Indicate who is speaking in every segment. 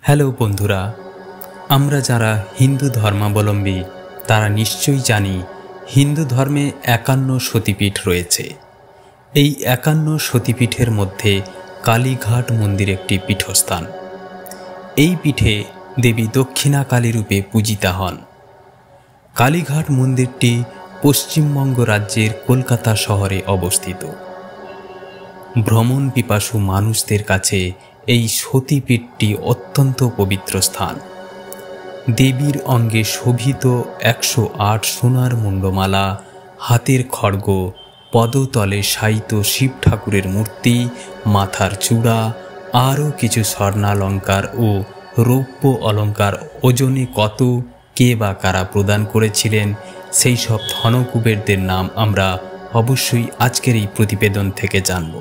Speaker 1: Hello বন্ধুরা, আমরা যারা হিন্দু ধর্মাবলম্বী তারা নিশ্চয়ই জানি হিন্দু ধর্মে 51 সতীপীঠ রয়েছে। এই 51 সতীপীঠের মধ্যে কালীঘাট মন্দির একটি পীঠস্থান। এই পীঠে দেবী দক্ষিণাকালী রূপে পূজিতা হন। কালীঘাট মন্দিরটি পশ্চিমবঙ্গ রাজ্যের কলকাতা শহরে অবস্থিত। ভ্রমণ পিপাসু মানুষদের কাছে এই সতীপীঠটি অত্যন্ত পবিত্র স্থান। দেবীর অঙ্গে শোভিত 108 সোনার মুন্ডমালা, হাতের খড়গ, পদতলে শায়িত শিব ঠাকুরের মূর্তি, মাথার চূড়া, আরও কিছু স্বর্ণালঙ্কার ও রৌপ্য অলঙ্কার ওজনে কত কে বা কারা প্রদান করেছিলেন সেই সব ধনকুবেরদের নাম আমরা অবশ্যই আজকের এই প্রতিবেদন থেকে জানব।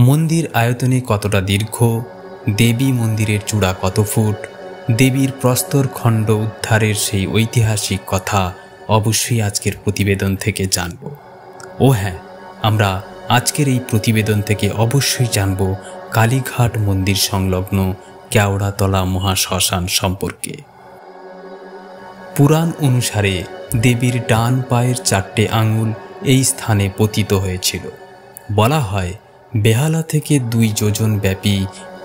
Speaker 1: মন্দির আয়তনে কতটা দীর্ঘ, দেবী মন্দিরের চূড়া কত ফুট, দেবীর প্রস্তর খণ্ড উদ্ধারের সেই ঐতিহাসিক কথা অবশ্যই আজকের প্রতিবেদন থেকে জানব। ও হ্যাঁ, আমরা আজকের এই প্রতিবেদন থেকে অবশ্যই জানব কালীঘাট মন্দির সংলগ্ন কেওড়াতলা মহাশ্মশান সম্পর্কে। পুরাণ অনুসারে দেবীর ডান পায়ের 4টে আঙুল এই স্থানে পতিত হয়েছিল। বলা হয় বেহালা থেকে 2 যোজন ব্যাপী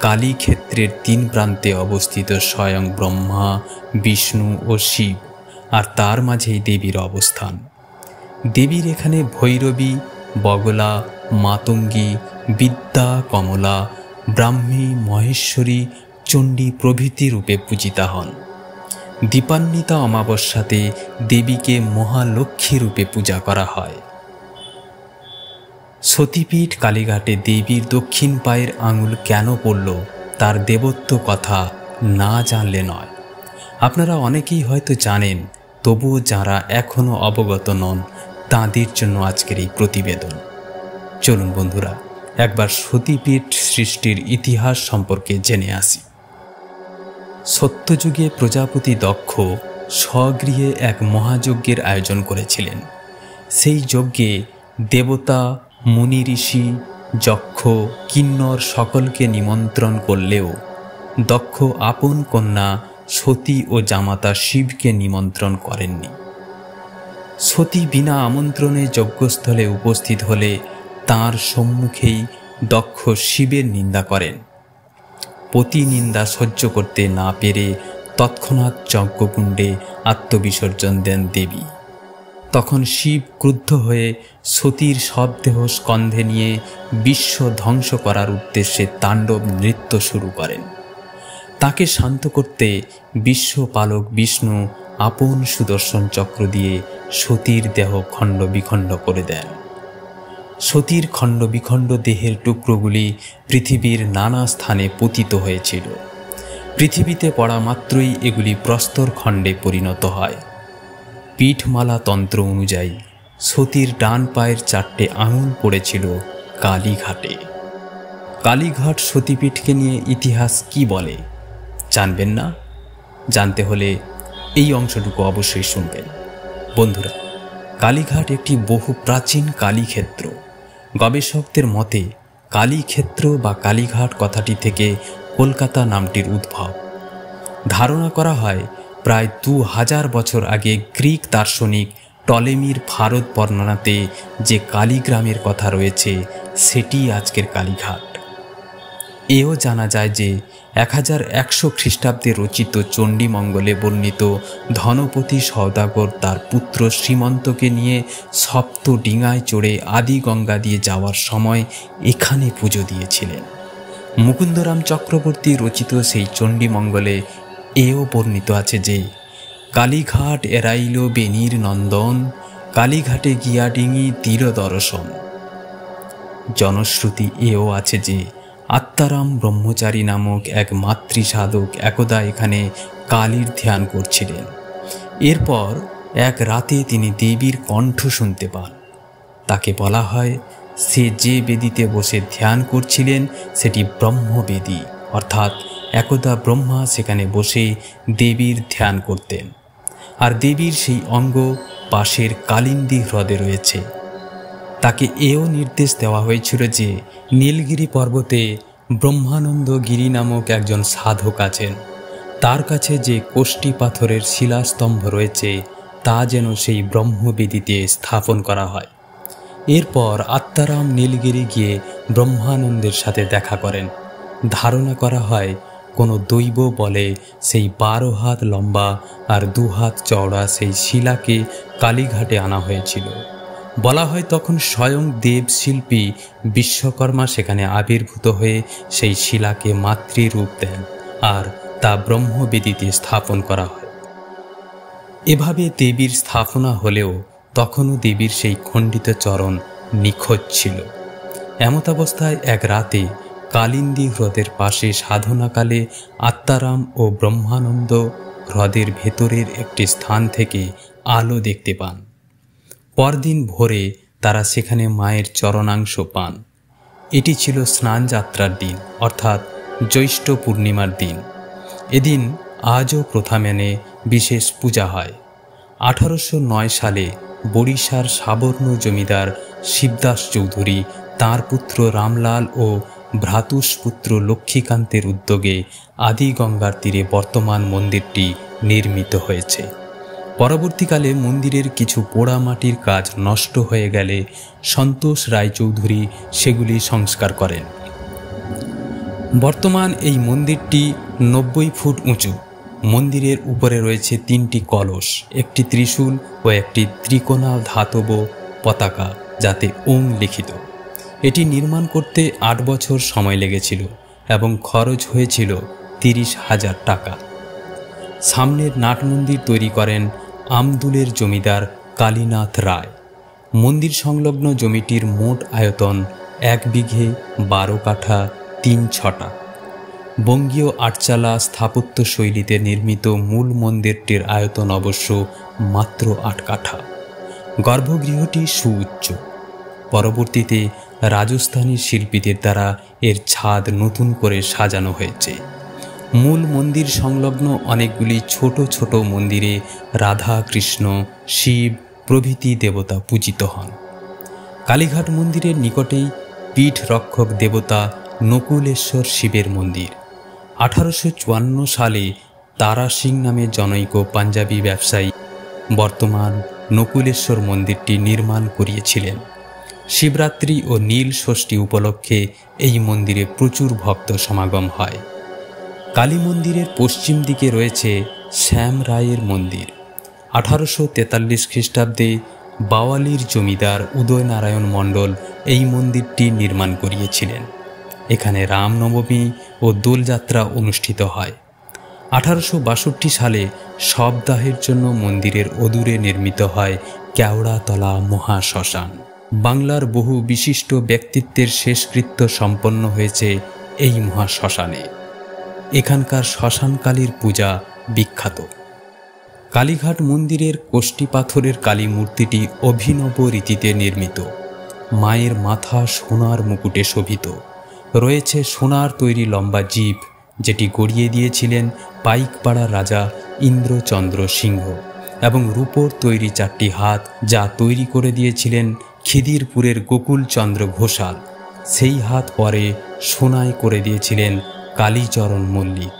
Speaker 1: কালী ক্ষেত্রের 3 প্রান্তে অবস্থিত স্বয়ং ব্রহ্মা, বিষ্ণু ও শিব, আর তার মাঝেই দেবীর অবস্থান। দেবীর এখানে ভৈরবী, বগলা, মাতঙ্গী, বিদ্যা, কমলা, ব্রাহ্মী, মহেশ্বরী, চণ্ডী প্রভৃতি রূপে পূজিতা হন। দীপান্বিতা অমাবস্যাতে দেবীকে মহালক্ষ্মী রূপে পূজা করা হয়। সতীপীঠ কালীঘাটে দেবীর দক্ষিণ পায়ের আঙুল কেন পড়ল তার দেবত্ব কথা না জানলে নয়। আপনারা অনেকেই হয়তো জানেন, তবুও যারা এখনও অবগত নন তাঁদের জন্য আজকের এই প্রতিবেদন। চলুন বন্ধুরা, একবার সতীপীঠ সৃষ্টির ইতিহাস সম্পর্কে জেনে আসি। সত্যযুগে প্রজাপতি দক্ষ স্বগৃহে এক মহাযজ্ঞের আয়োজন করেছিলেন। সেই যজ্ঞে দেবতা, মুনি, ঋষি, যক্ষ, কিন্নর সকলকে নিমন্ত্রণ করলেও দক্ষ আপন কন্যা সতী ও জামাতা শিবকে নিমন্ত্রণ করেননি। সতী বিনা আমন্ত্রণে যজ্ঞস্থলে উপস্থিত হলে তাঁর সম্মুখেই দক্ষ শিবের নিন্দা করেন। পতি নিন্দা সহ্য করতে না পেরে তৎক্ষণাৎ যজ্ঞকুণ্ডে আত্মবিসর্জন দেন দেবী। তখন শিব ক্রুদ্ধ হয়ে সতীর শবদেহ স্কন্ধে নিয়ে বিশ্ব ধ্বংস করার উদ্দেশ্যে তাণ্ডব নৃত্য শুরু করেন। তাকে শান্ত করতে বিশ্বপালক বিষ্ণু আপন সুদর্শন চক্র দিয়ে সতীর দেহ খণ্ড বিখণ্ড করে দেন। সতীর খণ্ড বিখণ্ড দেহের টুকরোগুলি পৃথিবীর নানা স্থানে পতিত হয়েছিল। পৃথিবীতে পড়া মাত্রই এগুলি প্রস্তর খণ্ডে পরিণত হয়। পীঠমালা তন্ত্র অনুযায়ী সতীর ডান পায়ের 4টে আঙুল পড়েছিল কালীঘাটে। কালীঘাট সতীপীঠকে নিয়ে ইতিহাস কি বলে জানবেন না? জানতে হলে এই অংশটুকু অবশ্যই শুনবেন। বন্ধুরা, কালীঘাট একটি বহু প্রাচীন কালীক্ষেত্র। গবেষকদের মতে কালীক্ষেত্র বা কালীঘাট কথাটি থেকে কলকাতা নামটির উদ্ভব। ধারণা করা হয় প্রায় 2000 বছর আগে গ্রিক দার্শনিক টলেমির ভারত বর্ণনাতে যে কালীগ্রামের কথা রয়েছে সেটি আজকের কালীঘাট। এও জানা যায় যে 1100 খ্রিস্টাব্দে রচিত চণ্ডীমঙ্গলে বর্ণিত ধনপতি সওদাগর তার পুত্র শ্রীমন্তকে নিয়ে সপ্ত ডিঙায় চড়ে আদি গঙ্গা দিয়ে যাওয়ার সময় এখানে পুজো দিয়েছিলেন। মুকুন্দরাম চক্রবর্তী রচিত সেই চণ্ডীমঙ্গলে এও বর্ণিত আছে যে কালীঘাট এরাইল বেনির নন্দন, কালীঘাটে গিয়া ডিঙি তীর দর্শন। জনশ্রুতি এও আছে যে আত্মারাম ব্রহ্মচারী নামক এক মাতৃসাধক একদা এখানে কালীর ধ্যান করছিলেন। এরপর এক রাতে তিনি দেবীর কণ্ঠ শুনতে পান। তাকে বলা হয় সে যে বেদিতে বসে ধ্যান করছিলেন সেটি ব্রহ্মবেদী, অর্থাৎ একদা ব্রহ্মা সেখানে বসে দেবীর ধ্যান করতেন। আর দেবীর সেই অঙ্গ পাশের কালিন্দী হ্রদে রয়েছে। তাকে এও নির্দেশ দেওয়া হয়েছিল যে নীলগিরি পর্বতে ব্রহ্মানন্দ গিরি নামক একজন সাধক আছেন। তার কাছে যে কোষ্ঠী পাথরের শিলাস্তম্ভ রয়েছে তা যেন সেই ব্রহ্মবেদীতে স্থাপন করা হয়। এরপর আত্মারাম নীলগিরি গিয়ে ব্রহ্মানন্দের সাথে দেখা করেন। ধারণা করা হয় কোনো দৈব বলে সেই 12 হাত লম্বা আর 2 হাত চওড়া সেই শিলাকে কালীঘাটে আনা হয়েছিল। বলা হয় তখন স্বয়ং দেবশিল্পী বিশ্বকর্মা সেখানে আবির্ভূত হয়ে সেই শিলাকে মাতৃরূপ দেন আর তা ব্রহ্মবেদীতে স্থাপন করা হয়। এভাবে দেবীর স্থাপনা হলেও তখনও দেবীর সেই খণ্ডিত চরণ নিখোঁজ ছিল। এমতাবস্থায় এক রাতে কালিন্দী হ্রদের পাশে সাধনাকালে আত্মারাম ও ব্রহ্মানন্দ হ্রদের ভেতরের একটি স্থান থেকে আলো দেখতে পান। পরদিন ভোরে তারা সেখানে মায়ের চরণাংশ পান। এটি ছিল স্নান যাত্রার দিন, অর্থাৎ জ্যৈষ্ঠ পূর্ণিমার দিন। এদিন আজও প্রথা মেনে বিশেষ পূজা হয়। 1809 সালে বরিশার সাবর্ণ জমিদার শিবদাস চৌধুরী তাঁর পুত্র রামলাল ও ভ্রাতুষ পুত্র লক্ষ্মীকান্তের উদ্যোগে আদি গঙ্গার তীরে বর্তমান মন্দিরটি নির্মিত হয়েছে। পরবর্তীকালে মন্দিরের কিছু পোড়ামাটির কাজ নষ্ট হয়ে গেলে সন্তোষ রায়চৌধুরী সেগুলি সংস্কার করেন। বর্তমান এই মন্দিরটি 90 ফুট উঁচু। মন্দিরের উপরে রয়েছে 3টি কলস, একটি ত্রিশূল ও একটি ত্রিকোণা ধাতব পতাকা যাতে ওম লিখিত। এটি নির্মাণ করতে 8 বছর সময় লেগেছিল এবং খরচ হয়েছিল 30,000 টাকা। সামনের নাট মন্দির তৈরি করেন আমদুলের জমিদার কালীনাথ রায়। মন্দির সংলগ্ন জমিটির মোট আয়তন 1 বিঘে 12 কাঠা 3 ছটা। বঙ্গীয় আটচালা স্থাপত্য শৈলীতে নির্মিত মূল মন্দিরটির আয়তন অবশ্য মাত্র 8 কাঠা। গর্ভগৃহটি সুউচ্চ। পরবর্তীতে রাজস্থানী শিল্পীদের দ্বারা এর ছাদ নতুন করে সাজানো হয়েছে। মূল মন্দির সংলগ্ন অনেকগুলি ছোট ছোট মন্দিরে রাধা, কৃষ্ণ, শিব প্রভৃতি দেবতা পূজিত হন। কালীঘাট মন্দিরের নিকটেই পীঠ রক্ষক দেবতা নকুলেশ্বর শিবের মন্দির। 1854 সালে তারা সিং নামে জনৈক পাঞ্জাবি ব্যবসায়ী বর্তমান নকুলেশ্বর মন্দিরটি নির্মাণ করিয়েছিলেন। শিবরাত্রি ও নীল ষষ্ঠী উপলক্ষে এই মন্দিরে প্রচুর ভক্ত সমাগম হয়। কালী মন্দিরের পশ্চিম দিকে রয়েছে শ্যাম রায়ের মন্দির। 1843 খ্রিস্টাব্দে বাওয়ালির জমিদার উদয়নারায়ণ মণ্ডল এই মন্দিরটি নির্মাণ করিয়েছিলেন। এখানে রামনবমী ও দোলযাত্রা অনুষ্ঠিত হয়। 1862 সালে শবদাহের জন্য মন্দিরের অদূরে নির্মিত হয় কেওড়াতলা মহাশ্মশান। বাংলার বহু বিশিষ্ট ব্যক্তিত্বের শেষকৃত্য সম্পন্ন হয়েছে এই মহাশ্মশানে। এখানকার শ্মশানকালীর পূজা বিখ্যাত। কালীঘাট মন্দিরের কোষ্ঠী পাথরের কালী মূর্তিটি অভিনব রীতিতে নির্মিত। মায়ের মাথা সোনার মুকুটে শোভিত। রয়েছে সোনার তৈরি লম্বা জিভ, যেটি গড়িয়ে দিয়েছিলেন পাইকপাড়ার রাজা ইন্দ্রচন্দ্র সিংহ, এবং রূপোর তৈরি 4টি হাত, যা তৈরি করে দিয়েছিলেন খিদিরপুরের গোকুলচন্দ্র ঘোষাল। সেই হাত পরে সোনায় করে দিয়েছিলেন কালীচরণ মল্লিক।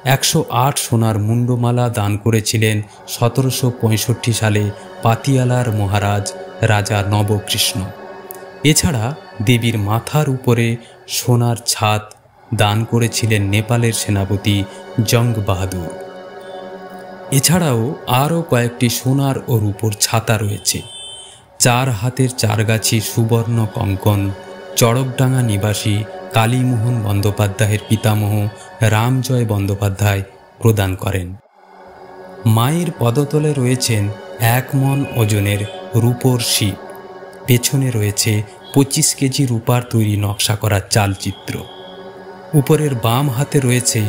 Speaker 1: 108 সোনার মুন্ডমালা দান করেছিলেন 1765 সালে পাতিয়ালার মহারাজ রাজা নবকৃষ্ণ। এছাড়া দেবীর মাথার উপরে সোনার ছাদ দান করেছিলেন নেপালের সেনাপতি জং বাহাদুর। এছাড়াও আরও কয়েকটি সোনার ও রূপোর ছাতা রয়েছে। 4 হাতের 4 গাছি সুবর্ণ কঙ্কন চড়কডাঙ্গা নিবাসী কালীমোহন বন্দ্যোপাধ্যায়ের পিতামহ রামজয় বন্দ্যোপাধ্যায় প্রদান করেন। মায়ের পদতলে রয়েছেন 1 মণ ওজনের রূপোর শিব। পেছনে রয়েছে 25 কেজি রূপার তৈরি নকশা করা চালচিত্র। উপরের বাম হাতে রয়েছে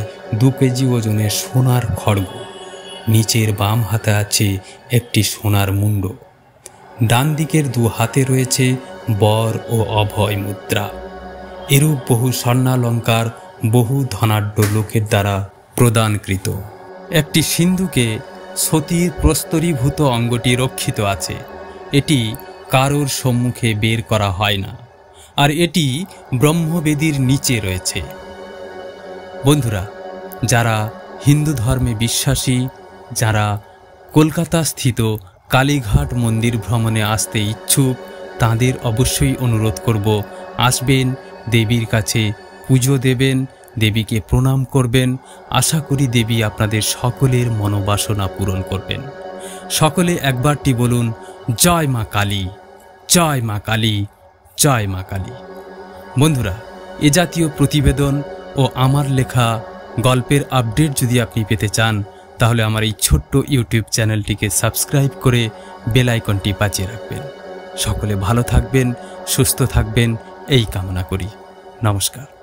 Speaker 1: 2 কেজি ওজনের সোনার খড়গ। নিচের বাম হাতে আছে একটি সোনার মুন্ড। ডান দিকের 2 হাতে রয়েছে বর ও অভয় মুদ্রা। এরূপ বহু স্বর্ণালঙ্কার বহু ধনাঢ্য লোকের দ্বারা প্রদানকৃত। একটি সিন্ধুকে সতীর প্রস্তরীভূত অঙ্গটি রক্ষিত আছে। এটি কারোর সম্মুখে বের করা হয় না। আর এটি ব্রহ্মবেদীর নিচে রয়েছে। বন্ধুরা, যারা হিন্দু ধর্মে বিশ্বাসী, যারা কলকাতা স্থিত কালীঘাট মন্দির ভ্রমণে আসতে ইচ্ছুক, তাদের অবশ্যই অনুরোধ করব, আসবেন, দেবীর কাছে পুজো দেবেন, দেবীকে প্রণাম করবেন। আশা করি দেবী আপনাদের সকলের মনোবাসনা পূরণ করবেন। সকলে একবারটি বলুন, জয় মা কালী, জয় মা কালী, জয় মা কালী। বন্ধুরা, এ জাতীয় প্রতিবেদন ও আমার লেখা গল্পের আপডেট যদি আপনি পেতে চান, তাহলে আমার এই ছোট্ট ইউটিউব চ্যানেলটিকে সাবস্ক্রাইব করে বেল আইকনটি বাজিয়ে রাখবেন। সকলে ভালো থাকবেন, সুস্থ থাকবেন, এই কামনা করি। নমস্কার।